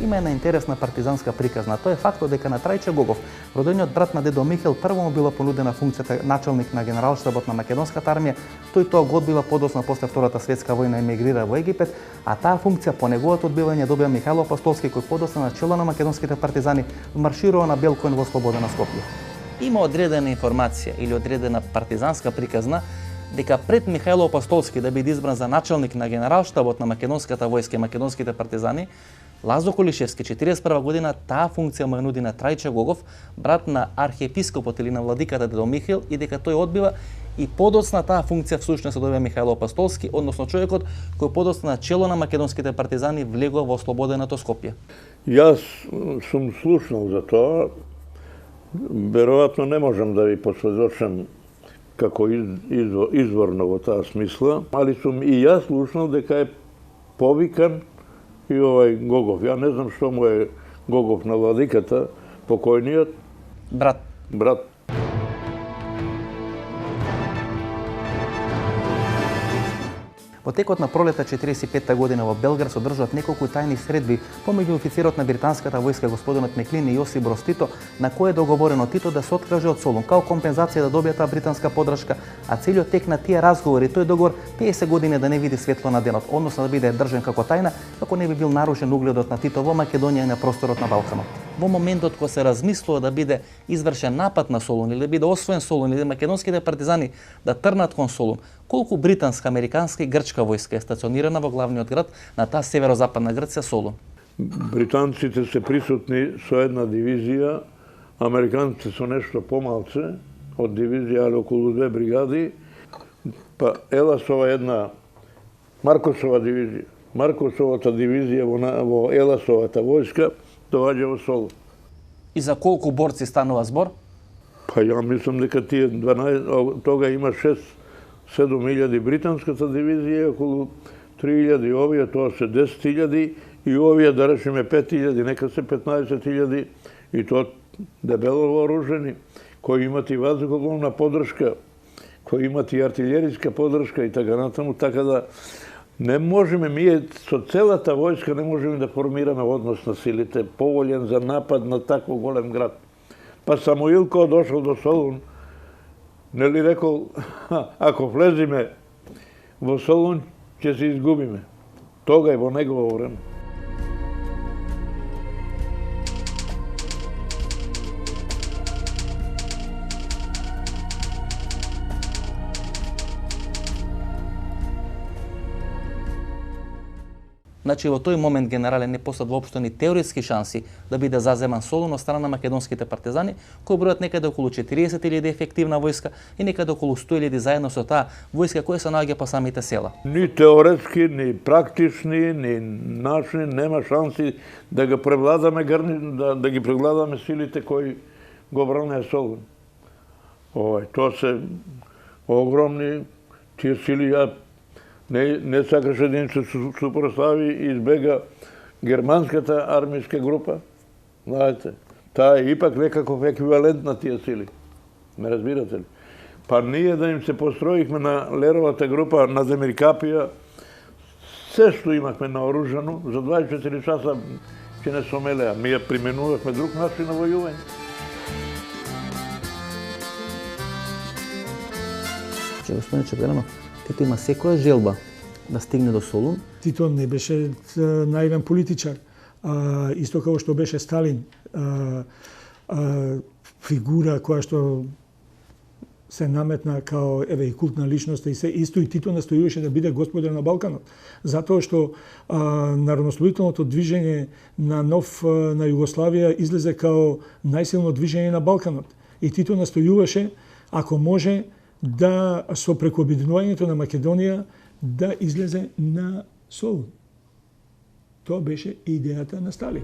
Има една интересна партизанска приказна. Тоа е фактот дека на Трајче Гогов, родениот брат на дедо Михел, прво му била понудена функцијата началник на генералштабот на македонската армија. Тој тоа го одбива подоцна после Втората светска војна емигрира во Египет, а таа функција по неговото одбивање добија Михајло Апостолски, кој подоцна на чело на македонските партизани марширува на Белкоин во Слободена Скопје. Има одредена информација или одредена партизанска приказна дека пред Михајло Апостолски да биде избран за началник на генералштабот на македонската војска и македонските партизани, Лазо Колишевски 41 година таа функција му ја нуди на Трајче Гогов, брат на архиепископот или на владиката дедо Михаил, и дека тој одбива и подоцна таа функција всушност добива Михајло Апостолски, односно човекот кој подоцна на чело на македонските партизани влегува во Ослободеното Скопје. Јас сум слушнал за тоа, веројатно не можам да ви посведочам како изворно во таа смисла, али сум и јас слушнал дека е повикан и овај Гогов. Ја не знам што му е Гогов на владиката, покојниот брат. Во текот на пролета 45 година во Белград се одржуваат неколку тајни средби помеѓу офицерот на британската војска господинот Меклин и Јосип Броз Тито, на кој е договорено Тито да се откаже од Солун као компензација да добие таа британска поддршка, а целиот тек на тие разговори, тој договор 50 години да не види светло на денот, односно да биде држан како тајна, како не би бил нарушен угледот на Тито во Македонија и на просторот на Балканот. Во моментот кога се размислува да биде извршен напад на Солун или да биде освоен Солун или македонските партизани да трнат кон Солун, колку британска, американска и грчка војска е стационирана во главниот град на таа северозападна Грција, Солун? Британците се присутни со една дивизија, американците со нешто помалце од дивизија, али околу 2 бригади. Па Еласова една Маркосова дивизија. Маркосовата дивизија во Еласовата војска доаѓа во Солун. И за колку борци станува збор? Па ја мислам дека тие 12, тога има 6-7 британската дивизија, околу 3.000 овие, тоа се 10.000 и овие да речеме 5.000, нека се 15.000 и тоа дебело вооружени, кои имат и ваздухопловна поддршка, кои имат и артилериска поддршка и така натаму, така да не можеме, ние со целата војска не можеме да формираме однос на силите, поволен за напад на такво голем град. Па Самуил кога дошол до Солун, нели рекол, ако влезиме во Солун, ќе се изгубиме. Тога е во негово време. Значи во тој момент генерален не посад воопшто ни теоретски шанси да биде заземан Солун од страна на македонските партизани, кои бројат некаде околу 40.000 ефективна војска и некаде околу 100.000 заедно со таа војска која се наоѓа по самите села. Ни теоретски, ни практични, ни начини нема шанси да ги превладаме да ги превладаме силите кои го бранеа Солун. Тоа се огромни тие сили. Не сакаше да им се супростави и избега германската армијска група. Знаете, таа е ипак некаков еквивалент на тие сили. Ме разбирате ли? Па ние да им се построихме на Леровата група, на Демиркапија, се што имахме наоружано, за 24 часа ќе не сомелеа. Ние применувавме друг начин на војување. Господин Чепеланов, Тито има секоја желба да стигне до Солун. Тито не беше наивен политичар. Исто како што беше Сталин, фигура која што се наметна као и култна личност и се исто и Тито настојуваше да биде господар на Балканот. Затоа што народнослободителното движење на Југославија излезе као најсилно движење на Балканот. И Тито настојуваше, ако може, да со преку обединувањето на Македонија да излезе на Солун. Тоа беше идејата на Сталин.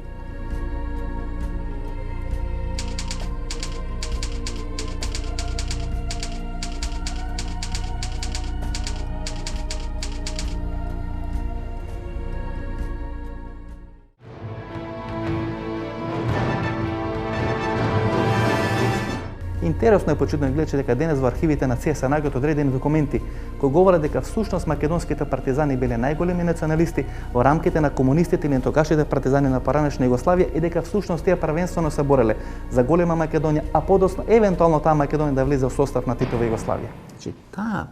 Интересно е почитно да гледачи дека денес во архивите на ЦС наоѓаат одредени документи кои говорат дека всушност македонските партизани биле најголеми националисти во рамките на комунистите или тогашните партизани на поранешна Југославија и дека всушност тие првенствено се бореле за голема Македонија, а подоцна евентуално таа Македонија да влезе во состав на Титова Југославија. Значи таа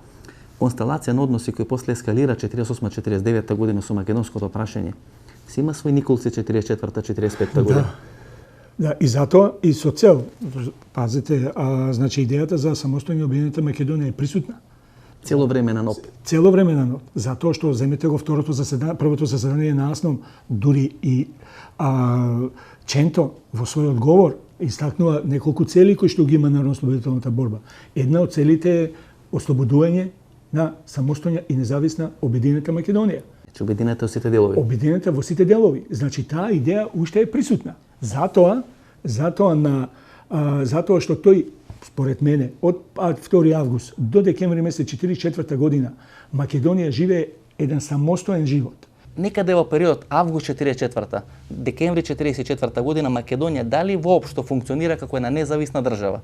констелација на односи кои после ескалира 48-49 година со македонското прашање, си има свој Николци 44-45 година. Да, и затоа, и со цел, пазите, значи идејата за самостојна обединета Македонија е присутна. Цело време на НОП. Цело време на НОП. Затоа што земете го првото заседание на АСНОМ, дури и Ченто во својот говор истакнува неколку цели кои што ги има народнослободителната борба. Една од целите е ослободување на самостојна и независна обединета Македонија. Значи обединета во сите делови. Обединета во сите делови. Значи таа идеја уште е присутна. Затоа што тој, според мене, од 2 август до декември месец 44 година, Македонија живее еден самостоен живот. Некаде во период август 44-та, декември 44 година, Македонија дали воопшто функционира како една независна држава?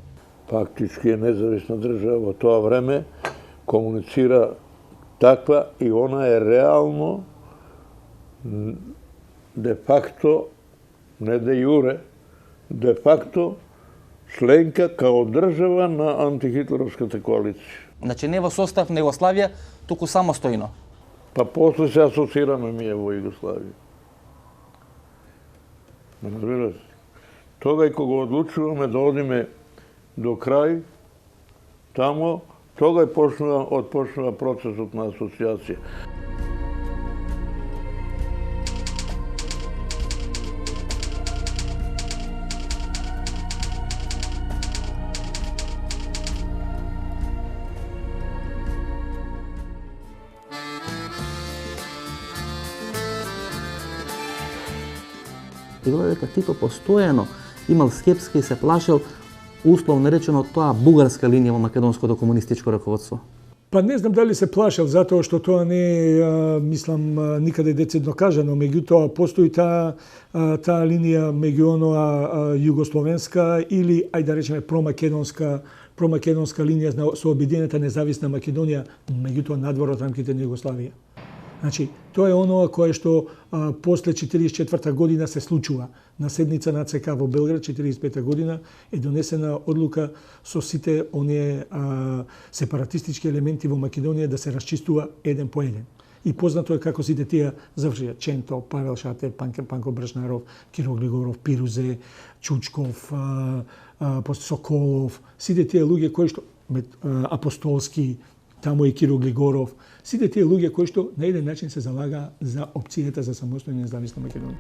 Фактички е независна држава. Во тоа време комуницира таква и она е реално, де факто, не де јуре, де факто членка као држава на антихитлеровската коалиција. Значи не во состав на Југославија, туку самостојно. Па после се асоцираме ние во Југославија. Разбирате? Тога и кога одлучуваме да одиме до крај, тамо, тога и отпочнува процесот на асоциација. изгледа дека Тито постојано имал скепска и се плашел, условно речено, тоа бугарска линија во македонското комунистичко раководство? Па не знам дали се плашел, затоа што тоа не е, мислам, никаде децидно кажано, меѓутоа постои таа линија меѓу оноа југословенска или, ајде да речеме, промакедонска линија со Обединета независна Македонија, меѓутоа надвор од рамките на Југославија. Значи, тоа е оноа кое што после 44 година се случува. На седница на ЦК во Белград, 45 година, е донесена одлука со сите оние сепаратистички елементи во Македонија да се расчистува еден по еден. И познато е како сите тие завршија. Ченто, Павел Шатер, Панко Брашнаров, Киро Глигоров, Пирузе, Чучков, Соколов, сите тие луѓе кои што Апостолски, таму и Киро Глигоров, сите тие луѓе кои што на еден начин се залага за опцијата за самостојна и независна Македонија.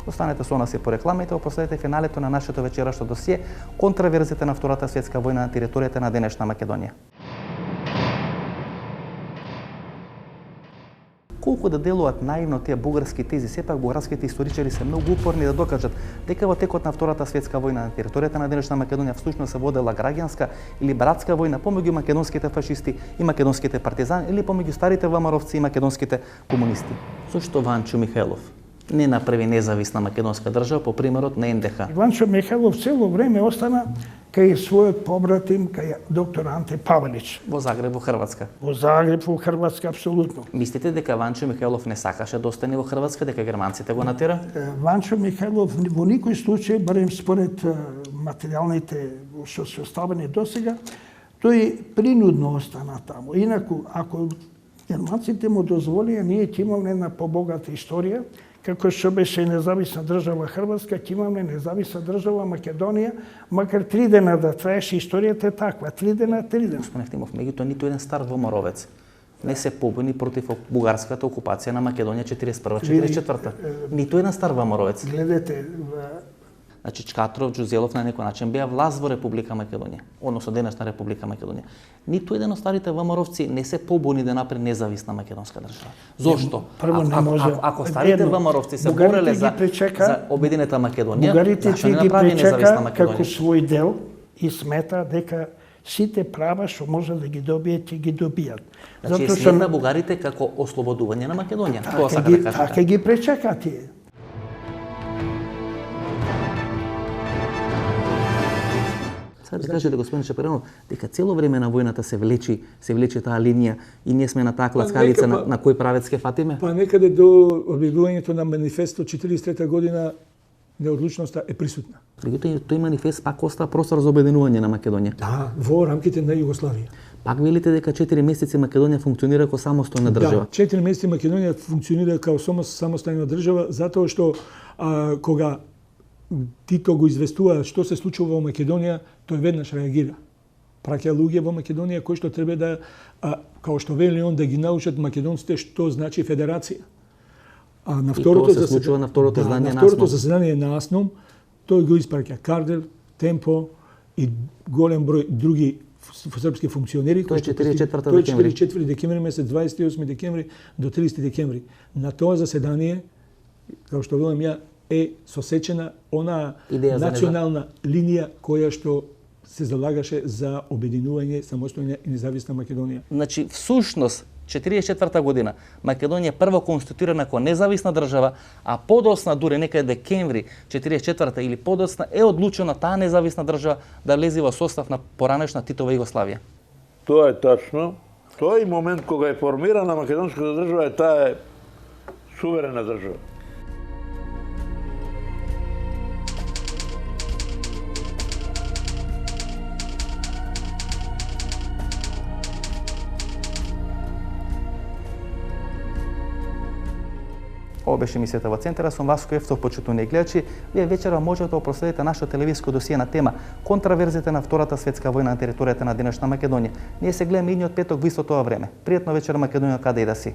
Останете со нас и по рекламите, опоследете финалето на нашето вечерашно досие контраверзите на Втората светска војна на територијата на денешна Македонија. Колку да делуваат наивно тие бугарски тези, сепак бугарските историчари се многу упорни да докажат дека во текот на Втората светска војна на територијата на денешна Македонија всушност се водела граѓанска или братска војна помеѓу македонските фашисти и македонските партизани или помеѓу старите ВМРО-вци и македонските комунисти. Зошто Ванчо Михајлов не направи независна македонска држава по примерот на НДХ? Ванчо Михајлов цело време остана кај својот побратим, кај доктор Анте Павелич. Во Загреб, во Хрватска. Во Загреб, во Хрватска, апсолутно. Мислите дека Ванчо Михајлов не сакаше да остане во Хрватска, дека германците го натера? Ванчо Михајлов во никој случај, барем според материјалните што се оставени досега, тој принудно остана таму. Инаку, ако германците му дозволија, ние ќе имаме една побогата историја, како што беше независна држава Хрватска, ќе имаме независна држава Македонија, макар 3 дена да траеше историјата е таква, 3 дена. Господин Ефтимов, меѓутоа ниту еден стар ВМРО-вец не се побуни против бугарската окупација на Македонија 41-44. Ниту еден стар ВМРО-вец. Гледате, Значи Чкатров, Џузелов на некој начин беа власт во Република Македонија, односно денешна Република Македонија. Ниту еден од старите ВМРО-вци не се побуни да направи независна македонска држава. Зошто? Прво не може. Ако старите ВМРО-вци се бореле за Обединета Македонија, бугарите зашто не ги направи независна пречека Македонија? како свој дел и смета дека сите права што може да ги добијат, ќе ги добијат. Значи смета бугарите како ослободување на Македонија. Тоа сака да кажете. Така ги пречека тие. Да кажете, господин Шаперанов, дека цело време на војната се влече таа линија и ние сме на таа клацкалица на кој правец ке фатиме? Па некаде до објавувањето на манифестот 43 година неодлучноста е присутна. Меѓутоа, тој манифест пак остава простор за обединување на Македонија. Да, во рамките на Југославија. Пак велите дека 4 месеци Македонија функционира како самостојна држава? Да, 4 месеци Македонија функционира како самостојна држава затоа што кога Тито го известува што се случува во Македонија, тој веднаш реагира. Праќа луѓе во Македонија кои што треба да, као што вели он, да ги научат македонците што значи федерација. А на второто се случува на второто заседание на второто заседание на АСНОМ, тој го испраќа Кардел, Темпо и голем број други српски функционери. Тоа е 44 декември месец, 28 декември до 30 декември. На тоа заседание, као што велам ја, е сосечена она национална линија која што се залагаше за обединување самостојна и независна Македонија. Значи, всушност, 44 година, Македонија прво конституирана како независна држава, а подосна, дури некаде декември 44 или подосна, е одлучена таа независна држава да влезе во состав на поранешна Титова Југославија. Тоа е тачно. Тој момент кога е формирана македонската држава, таа е суверена држава. Ова беше емисијата во Центара, сум Васко Ефтов, почитувани гледачи. Вие вечера можете да проследите нашето телевизиско досие на тема контраверзите на Втората светска војна на територијата на денешна Македонија. Ние се гледаме идниот петок во исто тоа време. Пријатно вечер Македонија, каде и да си.